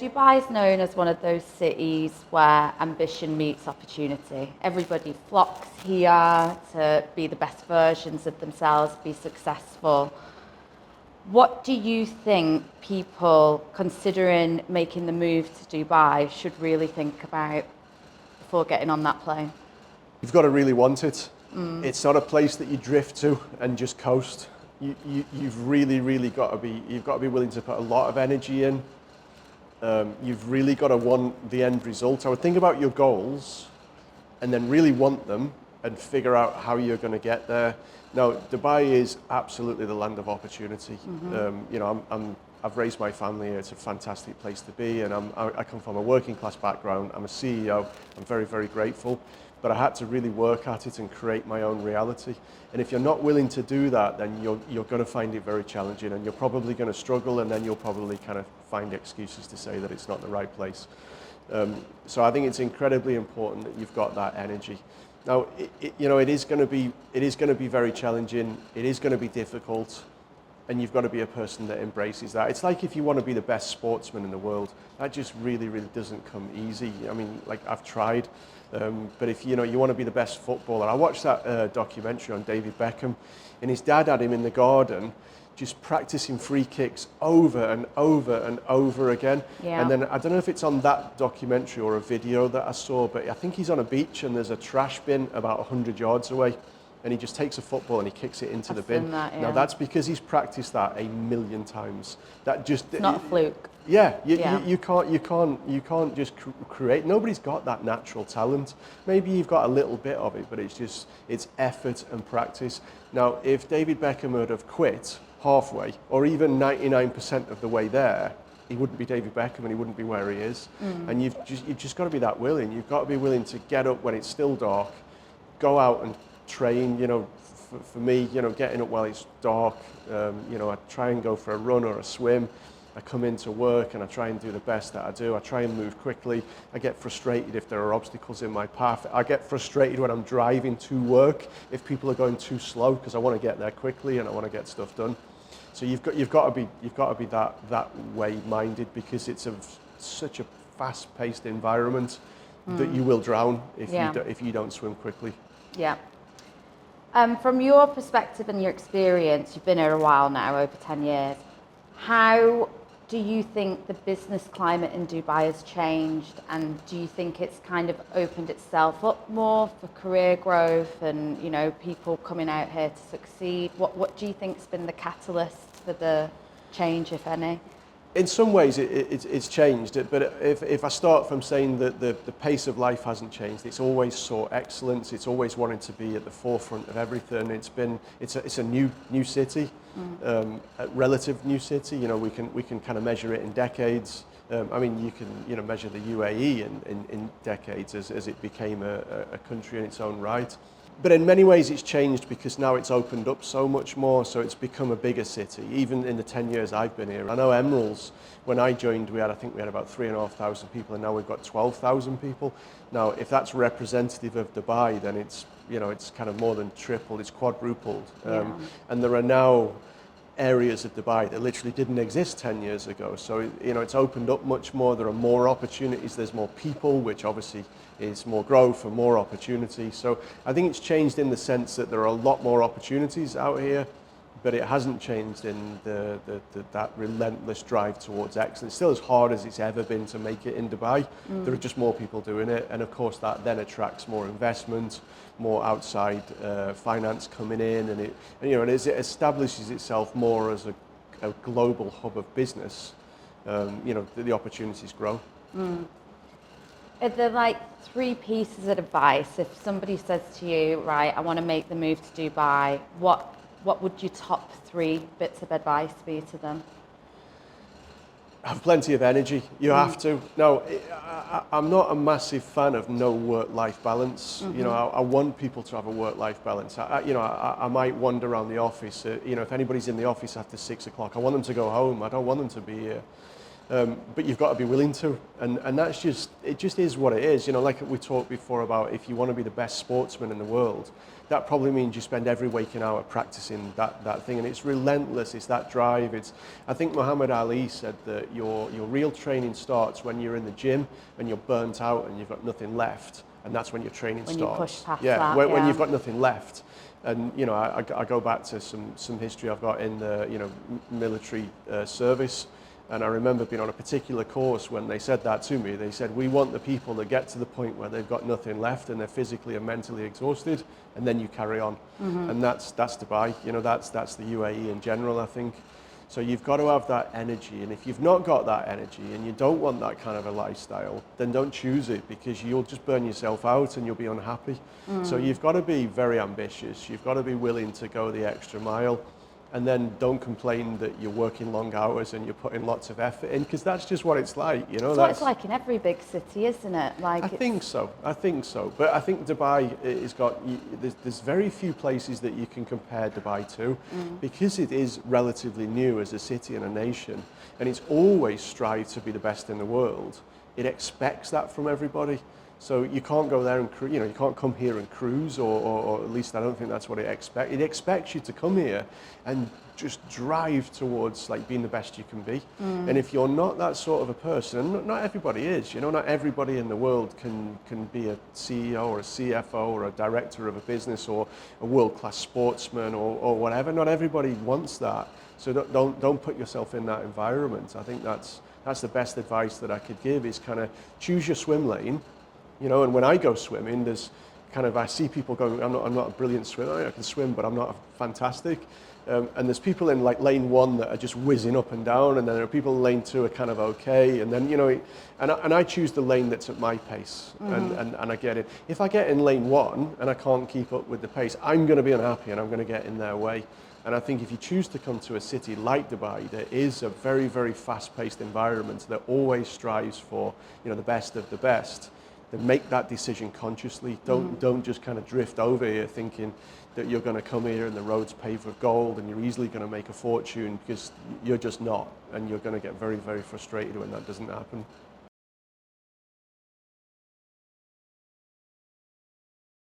Dubai is known as one of those cities where ambition meets opportunity. Everybody flocks here to be the best versions of themselves, be successful. What do you think people considering making the move to Dubai should really think about before getting on that plane? You've got to really want it. It's not a place that you drift to and just coast. You've really got to be willing to put a lot of energy in. You've really got to want the end result. I would think about your goals and then really want them and figure out how you're going to get there. Now, Dubai is absolutely the land of opportunity. I've raised my family here. It's a fantastic place to be, and I come from a working class background. I'm a CEO. I'm very grateful, but I had to really work at it and create my own reality. And if you're not willing to do that, then you're going to find it very challenging, and you're probably going to struggle, and then you'll probably kind of find excuses to say that it's not the right place. So I think it's incredibly important that you've got that energy. Now, it is going to be very challenging. It is going to be difficult, and you've got to be a person that embraces that. It's like if you want to be the best sportsman in the world, that just really doesn't come easy. I mean, like, I've tried, but if you want to be the best footballer. I watched that documentary on David Beckham, and his dad had him in the garden just practicing free kicks over and over again. Yeah. And then I don't know if it's on that documentary or a video that I saw, but I think he's on a beach and there's a trash bin about 100 yards away, and he just takes a football and he kicks it into the bin. That, yeah. Now that's because he's practiced that 1,000,000 times. It's not a fluke. Yeah, you can't just create. Nobody's got that natural talent. Maybe you've got a little bit of it, but it's effort and practice. Now, if David Beckham would have quit halfway, or even 99% of the way there, he wouldn't be David Beckham and he wouldn't be where he is. And you've just got to be that willing. You've got to be willing to get up when it's still dark, go out and train. For me, getting up while it's dark, I try and go for a run or a swim. I come into work and I try and do the best that I do. I try and move quickly. I get frustrated if there are obstacles in my path. I get frustrated when I'm driving to work if people are going too slow, because I want to get there quickly and I want to get stuff done. So you've got to be that way minded, because it's such a fast-paced environment that you will drown if you don't swim quickly. Yeah. From your perspective and your experience, you've been here a while now, over 10 years. How do you think the business climate in Dubai has changed, and do you think it's kind of opened itself up more for career growth and people coming out here to succeed? What do you think's been the catalyst for the change, if any? In some ways it's changed, but if I start from saying that the pace of life hasn't changed, it's always sought excellence. It's always wanted to be at the forefront of everything. It's a new city, a relative new city. We can kind of measure it in decades. You can measure the UAE in decades as it became a country in its own right. But in many ways it's changed because now it's opened up so much more, so it's become a bigger city, even in the 10 years I've been here. I know Emrill's, when I joined, I think we had about 3,500 people, and now we've got 12,000 people. Now, if that's representative of Dubai, then it's kind of more than tripled, it's quadrupled. And there are now areas of Dubai that literally didn't exist 10 years ago. So, it's opened up much more. There are more opportunities. There's more people, which obviously is more growth and more opportunity. So I think it's changed in the sense that there are a lot more opportunities out here, but it hasn't changed in that relentless drive towards excellence. It's still as hard as it's ever been to make it in Dubai. There are just more people doing it. And of course that then attracts more investment, more outside finance coming in, and as it establishes itself more as a global hub of business, the opportunities grow. Are there three pieces of advice? If somebody says to you, right, I want to make the move to Dubai, what would your top three bits of advice be to them? Have plenty of energy. You have to. No, I'm not a massive fan of no work-life balance. I want people to have a work-life balance. I might wander around the office. If anybody's in the office after 6 o'clock, I want them to go home. I don't want them to be here. But you've got to be willing to, and that's just, it just is what it is. You know, like we talked before about, if you want to be the best sportsman in the world, that probably means you spend every waking hour practicing that thing, and it's relentless. It's that drive. I think Muhammad Ali said that your real training starts when you're in the gym and you're burnt out and you've got nothing left, and that's when your training starts. When you push past yeah, that, when you've got nothing left. And you know, I go back to some history I've got in the military service. And I remember being on a particular course when they said that to me. They said, we want the people that get to the point where they've got nothing left and they're physically and mentally exhausted, and then you carry on. And that's Dubai, you know, that's the UAE in general, I think. So you've got to have that energy, and if you've not got that energy and you don't want that kind of a lifestyle, then don't choose it, because you'll just burn yourself out and you'll be unhappy. So you've got to be very ambitious. You've got to be willing to go the extra mile. And then don't complain that you're working long hours and you're putting lots of effort in, because that's just what it's like, you know. It's what it's like in every big city, isn't it? Like, I think so. But I think Dubai has got, there's very few places that you can compare Dubai to, because it is relatively new as a city and a nation, and it's always strived to be the best in the world. It expects that from everybody. So you can't go there and you can't come here and cruise, or at least I don't think that's what it expects. It expects you to come here and just drive towards like being the best you can be. And if you're not that sort of a person, and not everybody is, you know, not everybody in the world can be a CEO or a CFO or a director of a business or a world-class sportsman or whatever. Not everybody wants that. So don't put yourself in that environment. I think that's the best advice that I could give, is kind of choose your swim lane. You know, and when I go swimming, I see people going, I'm not a brilliant swimmer. I can swim, but I'm not fantastic. And there's people in like lane 1 that are just whizzing up and down, and then there are people in lane 2 who are kind of okay. And then, you know, and I choose the lane that's at my pace, and I get it. If I get in lane 1 and I can't keep up with the pace, I'm going to be unhappy and I'm going to get in their way. And I think if you choose to come to a city like Dubai, there is a very, very fast-paced environment that always strives for, you know, the best of the best. Then make that decision consciously. Don't just kind of drift over here thinking that you're going to come here and the road's paved with gold and you're easily going to make a fortune, because you're just not, and you're going to get very, very frustrated when that doesn't happen.